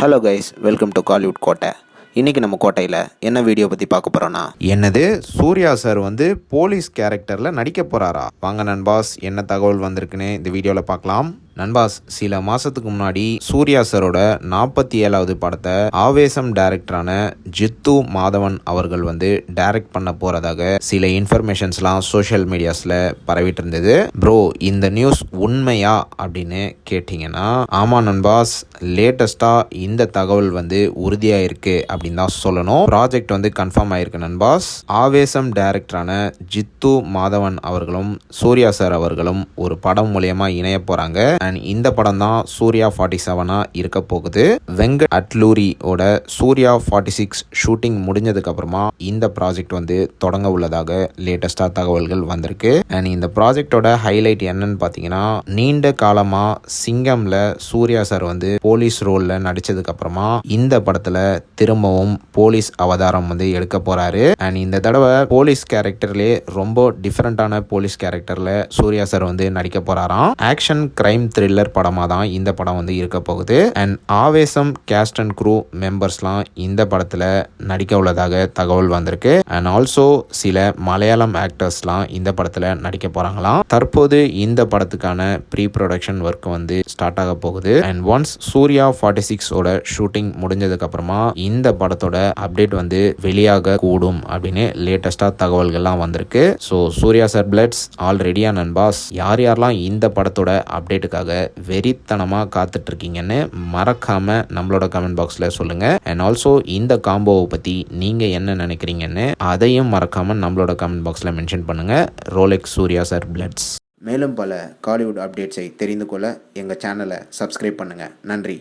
Hello guys, welcome to Kollywood கோட்டை. இன்றைக்கி நம்ம கோட்டையில் என்ன வீடியோ பற்றி பார்க்க போகிறோன்னா, என்னது சூர்யா சார் போலீஸ் கேரக்டரில் நடிக்க போகிறாரா? வாங்க நண்பாஸ், என்ன தகவல் வந்திருக்குன்னு இந்த வீடியோவில் பார்க்கலாம். நண்பாஸ், சில மாதத்துக்கு முன்னாடி சூர்யா சாரோட 47வது படத்தை ஆவேசம் டைரக்டரான ஜித்து மாதவன் அவர்கள் டைரக்ட் பண்ண போகிறதாக சில இன்ஃபர்மேஷன்ஸ்லாம் சோஷியல் மீடியாஸில் பரவிட்டு இருந்தது. ப்ரோ, இந்த நியூஸ் உண்மையா அப்படின்னு கேட்டிங்கன்னா, ஆமாம் நண்பாஸ், லேட்டஸ்ட்டாக இந்த தகவல் உறுதியாக இருக்குது அப்படின்னு தான் சொல்லணும். ப்ராஜெக்ட் கன்ஃபார்ம் ஆயிருக்கு நண்பாஸ். ஆவேசம் டைரக்டரான ஜித்து மாதவன் அவர்களும் சூர்யா சார் அவர்களும் ஒரு படம் மூலயமா இணைய போகிறாங்க. அண்ட் இந்த படம் தான் சூர்யா 47 இருக்க போகுது. வெங்கட் அட்லூரியோட சூர்யா 46 ஷூட்டிங் முடிஞ்சதுக்கு அப்புறமா இந்த ப்ராஜெக்ட் தொடங்க உள்ளதாக லேட்டஸ்டா தகவல்கள் வந்திருக்கு. அண்ட் இந்த ப்ராஜெக்டோட ஹைலைட் என்னன்னு பார்த்தீங்கன்னா, நீண்ட காலமா சிங்கம்ல சூர்யா சார் போலீஸ் ரோல்ல நடிச்சதுக்கு அப்புறமா இந்த படத்துல திரும்பவும் போலீஸ் அவதாரம் எடுக்க போறாரு. அண்ட் இந்த தடவை போலீஸ் கேரக்டர்லயே ரொம்ப டிஃபரெண்டான போலீஸ் கேரக்டர்ல சூர்யா சார் நடிக்க போறாராம். ஆக்ஷன் கிரைம் த்ரில்லர் படமா தான் இந்த படம் இருக்க போகுது. அண்ட் ஆவேசம் கேஸ்ட் அண்ட் க்ரூ மெம்பர்ஸ்லாம் இந்த படத்துல நடிக்க உள்ளதாக தகவல் வந்திருக்கு. அண்ட் ஆல்சோ சில மலையாளம் ஆக்டர்ஸ்லாம் இந்த படத்துல நடிக்க போறாங்களாம். தற்போது இந்த படத்துக்கான ப்ரீ ப்ரொடக்ஷன் ஒர்க் ஸ்டார்ட் ஆக போகுது. அண்ட் ஒன்ஸ் சூர்யா 46 ஓட ஷூட்டிங் முடிஞ்சதுக்கு அப்புறமா இந்த படத்தோட அப்டேட் வெளியாக கூடும் அப்படின்னு லேட்டஸ்டா தகவல்கள்லாம் வந்திருக்கு. ஸோ சூர்யா சார் பிளட்ஸ் ஆல் ரெடியா நண்பாஸ். யார் யாரெல்லாம் இந்த படத்தோட அப்டேட்டுக்காக வெறித்தனமா காத்துட்டு இருக்கீங்கன்னு மறக்காம நம்மளோட கமெண்ட் பாக்ஸ்ல சொல்லுங்க. அண்ட் ஆல்சோ இந்த காம்போவை பத்தி நீங்க என்ன நினைக்கிறீங்கன்னு அதையும் மறக்காம நம்மளோட கமெண்ட் பாக்ஸ்ல மென்ஷன் பண்ணுங்க. Rolex Surya sir பிளட்ஸ். மேலும் பல காலிவுட் அப்டேட்ஸை தெரிந்து கொள்ள எங்கள் சேனலை சப்ஸ்கிரைப் பண்ணுங்கள். நன்றி.